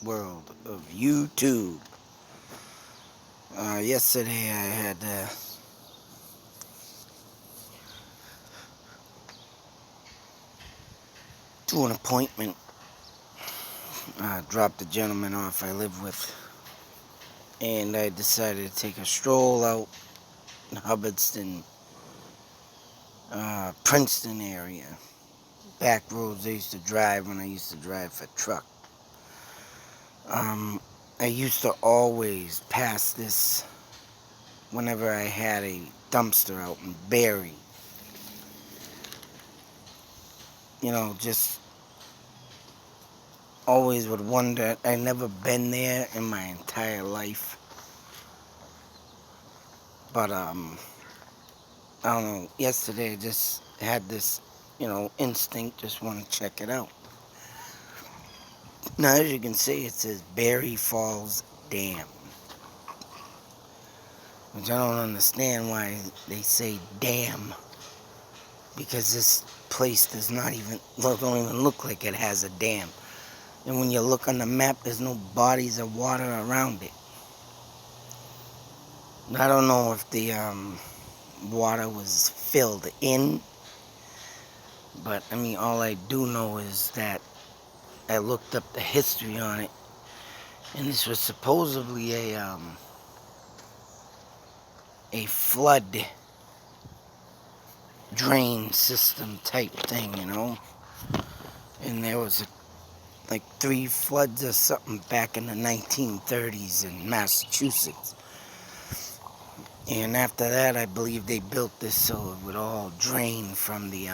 world of YouTube. Yesterday I had to an appointment. Dropped the gentleman off I live with, and I decided to take a stroll out in Hubbardston, Princeton area. Back roads I used to drive when I used to drive for truck. I used to always pass this whenever I had a dumpster out in Barre. Just always would wonder. I never been there in my entire life, but I don't know. Yesterday I just had this, instinct. Just want to check it out. Now, as you can see, it says Barre Falls Dam, which I don't understand why they say dam, because this place don't even look like it has a dam. And when you look on the map, there's no bodies of water around it. I don't know if the water was filled in, but all I do know is that I looked up the history on it, and this was supposedly a flood drain system type thing, and there was like 3 floods or something back in the 1930s in Massachusetts. And after that, I believe they built this so it would all drain from the,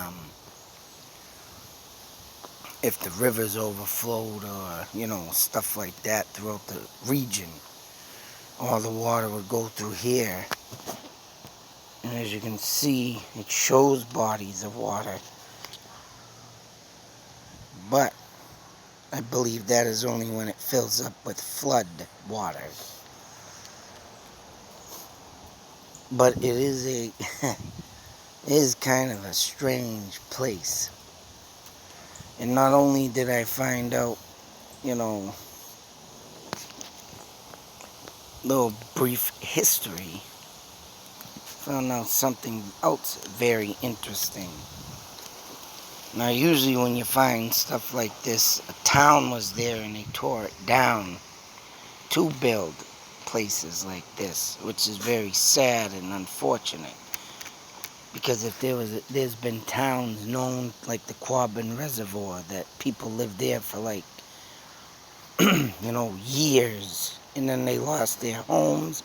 if the rivers overflowed or, stuff like that throughout the region, all the water would go through here. And as you can see, it shows bodies of water. But I believe that is only when it fills up with flood water. But it is it is kind of a strange place. And not only did I find out, little brief history, found out something else very interesting. Now, usually when you find stuff like this, a town was there and they tore it down to build places like this, which is very sad and unfortunate. Because if there's been towns known like the Quabbin Reservoir that people lived there for like, years, and then they lost their homes,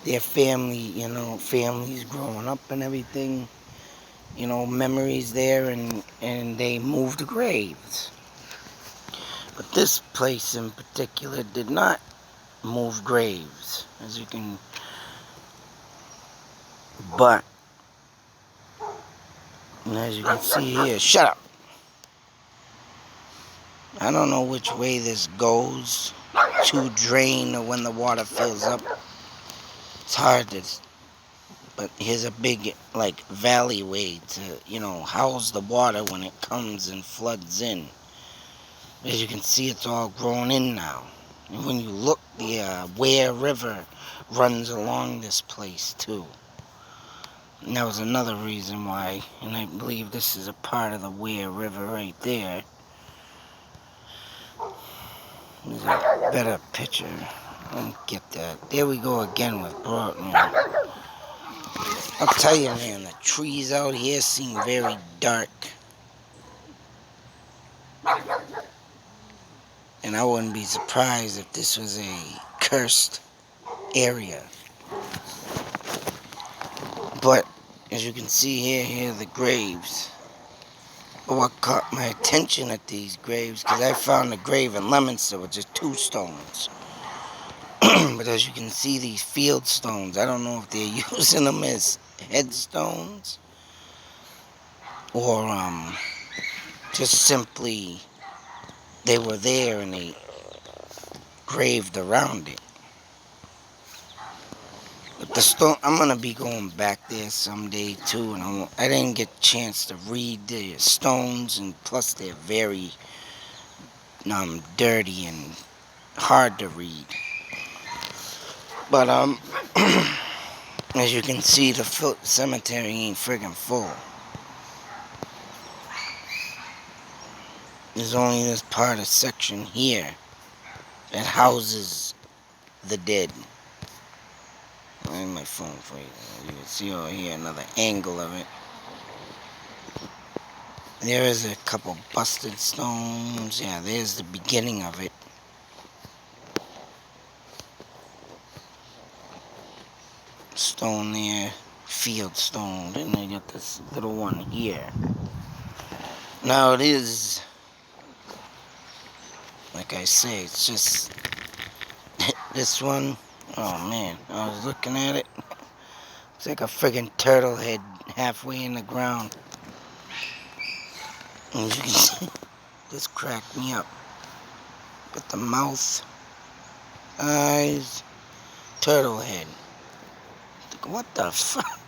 their families growing up and everything, memories there, and they moved graves. But this place in particular did not move graves, but as you can see here, shut up. I don't know which way this goes to drain or when the water fills up. It's hard to, but here's a big, valley way to, house the water when it comes and floods in. As you can see, it's all grown in now. And when you look, the Ware River runs along this place too. And that was another reason why, and I believe this is a part of the Ware River right there. There's a better picture. I don't get that. There we go again with Broughton. I'll tell you, man, the trees out here seem very dark. And I wouldn't be surprised if this was a cursed area. But, as you can see here are the graves. But what caught my attention at these graves, because I found a grave in Leominster with just 2 stones. But as you can see, these field stones, I don't know if they're using them as headstones or just simply they were there and they graved around it. But the stone, I'm going to be going back there someday too, and I didn't get a chance to read the stones, and plus they're very dirty and hard to read. But as you can see, the cemetery ain't friggin' full. There's only this part of section here that houses the dead. I have my phone for you. You can see over here another angle of it. There is a couple busted stones. Yeah, there's the beginning of it. Stone there, field stone. Then they got this little one here. Now it is, like I say, it's just this one. Oh man, I was looking at it. It's like a friggin' turtle head halfway in the ground. And you can see, this cracked me up. Got the mouth, eyes, turtle head. What the fuck?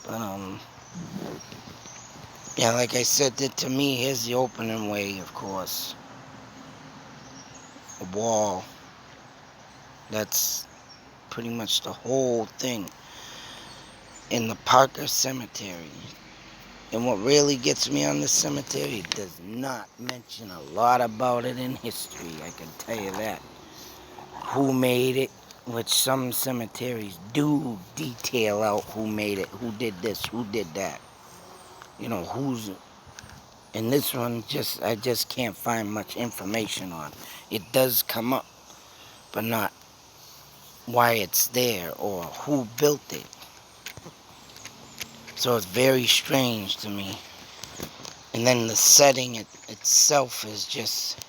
But yeah, like I said, to me, here's the opening way, of course. A wall. That's pretty much the whole thing in the Parker Cemetery. And what really gets me on this cemetery, it does not mention a lot about it in history, I can tell you that. Who made it, which some cemeteries do detail out who made it, who did this, who did that. You know, who's... And this one, I just can't find much information on. It does come up, but not why it's there or who built it. So it's very strange to me. And then the setting itself is just...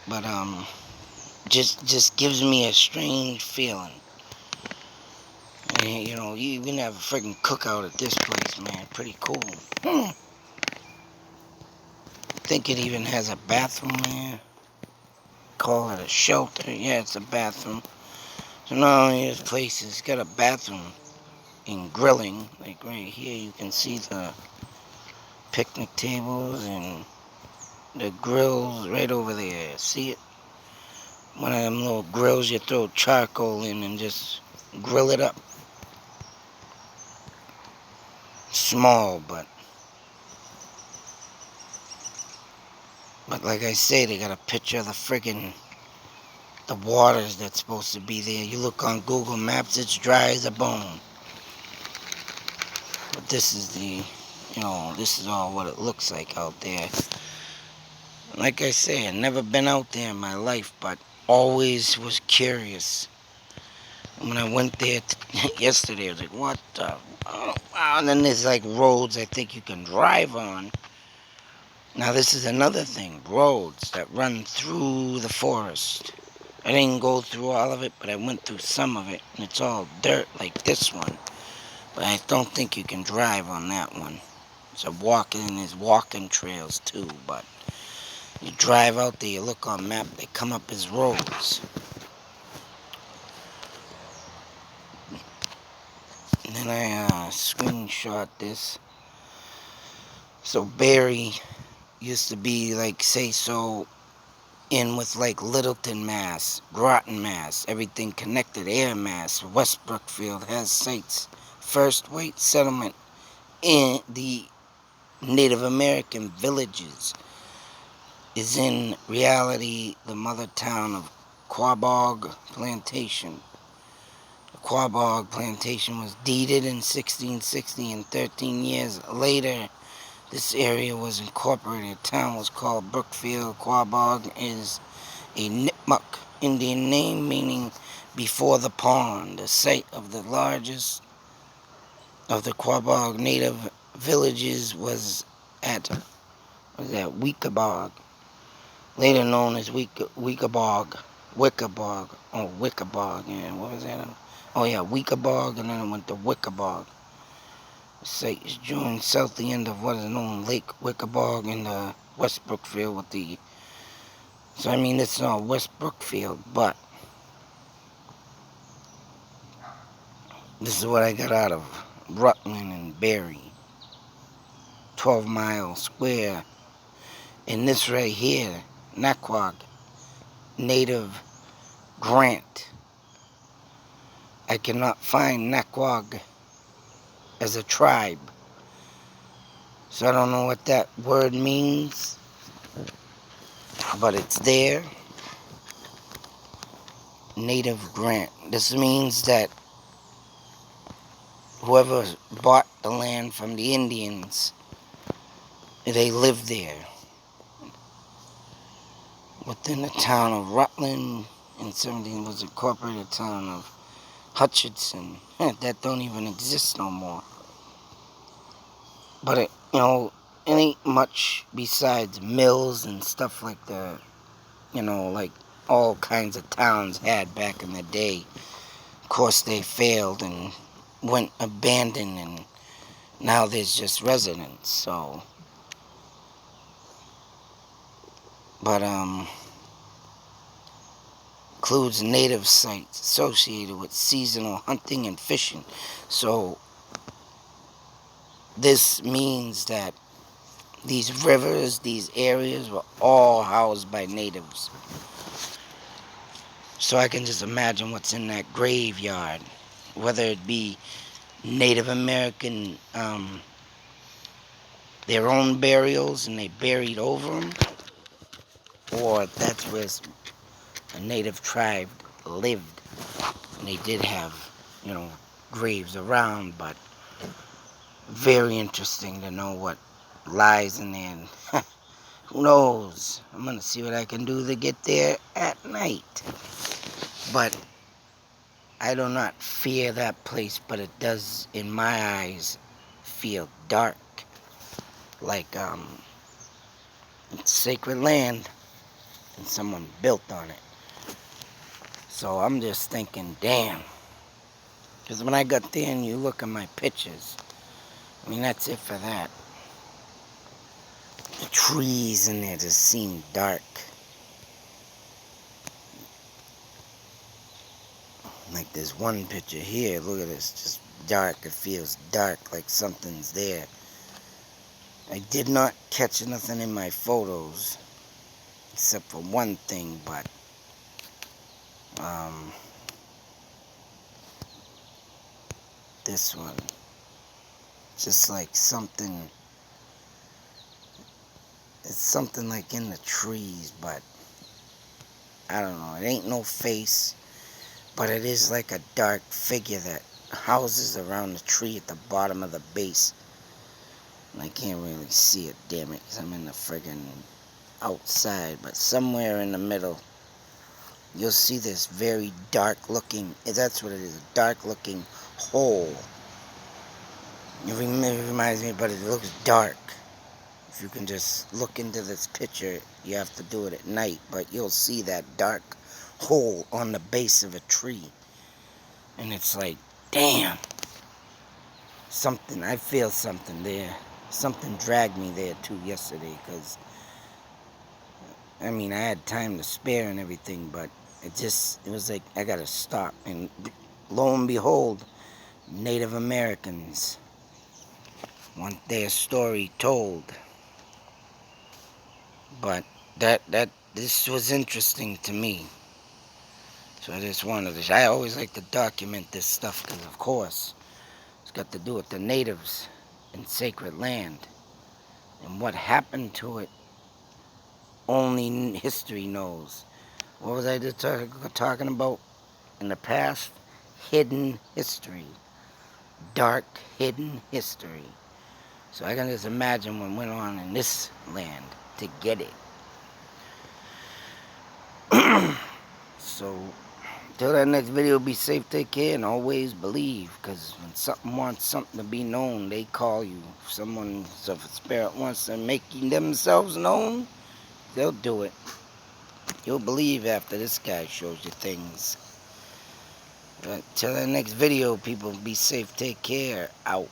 But, just gives me a strange feeling. And, you know, you even have a freaking cookout at this place, man. Pretty cool. I think it even has a bathroom there. Call it a shelter. Yeah, it's a bathroom. So not only this place has got a bathroom and grilling, like right here you can see the picnic tables and the grills right over there. See it? One of them little grills you throw charcoal in and just grill it up. Small, but like I say, they got a picture of the waters that's supposed to be there. You look on Google Maps, it's dry as a bone. But this is this is all what it looks like out there. Like I say, I've never been out there in my life, but always was curious. And when I went there yesterday, I was like, what the... Oh, wow. And then there's like roads I think you can drive on. Now this is another thing, roads that run through the forest. I didn't go through all of it, but I went through some of it, and it's all dirt like this one. But I don't think you can drive on that one. There's walking trails too, but you drive out there, you look on map, they come up as roads. And then I screenshot this. So Barry used to be like, say so, in with like Littleton, Mass, Groton, Mass, everything connected, Air, Mass. West Brookfield has sites. First white settlement in the Native American villages is in reality the mother town of Quaboag Plantation. The Quaboag Plantation was deeded in 1660, and 13 years later this area was incorporated. The town was called Brookfield. Quaboag is a Nipmuc Indian name meaning before the pond. The site of the largest of the Quaboag native villages was at Weekabog, later known as Weekabog, yeah, what was that? Oh yeah, Weekabog, and then it went to Wickabog. The site is joined south the end of what is known Lake Wickabog in West Brookfield with the... So I mean, it's not West Brookfield, but this is what I got out of Rutland and Barre. 12 mile square And this right here, Naquag, native grant. I cannot find Naquag as a tribe. So I don't know what that word means, but it's there. Native grant. This means that whoever bought the land from the Indians, they lived there. Within the town of Rutland, in 17 was incorporated town of Hutchinson. That don't even exist no more. But it ain't much besides mills and stuff like that. Like all kinds of towns had back in the day. Of course, they failed and went abandoned, and now there's just residents. So, but includes native sites associated with seasonal hunting and fishing. So this means that these rivers, these areas were all housed by natives. So I can just imagine what's in that graveyard, whether it be Native American, their own burials and they buried over them, or that's where a native tribe lived. And they did have, graves around, but very interesting to know what lies in there. And who knows? I'm going to see what I can do to get there at night. But I do not fear that place, but it does, in my eyes, feel dark. Like it's sacred land and someone built on it. So I'm just thinking, damn. Because when I got there and you look at my pictures, I mean, that's it for that. The trees in there just seem dark. Like there's one picture here, look at this, just dark. It feels dark, like something's there. I did not catch nothing in my photos, except for one thing, but this one, just like something, it's something like in the trees, but I don't know, it ain't no face, but it is like a dark figure that houses around the tree at the bottom of the base. And I can't really see it, damn it, because I'm in the friggin' outside, but somewhere in the middle, you'll see this very dark looking, that's what it is, a dark looking hole. It reminds me, but it looks dark. If you can just look into this picture, you have to do it at night, but you'll see that dark hole on the base of a tree. And it's like, damn, I feel something there. Something dragged me there too yesterday, because, I mean, I had time to spare and everything, but it was like, I gotta stop. And lo and behold, Native Americans want their story told. But this was interesting to me. So I just wanted to, I always like to document this stuff, because of course, it's got to do with the natives and sacred land. And what happened to it, only history knows. What was I just talking about in the past? Hidden history. Dark, hidden history. So I can just imagine what went on in this land to get it. So, till that next video, be safe, take care, and always believe. Because when something wants something to be known, they call you. If if a spirit wants to make themselves known, they'll do it. You'll believe after this guy shows you things. But till the next video, people, be safe, take care, out.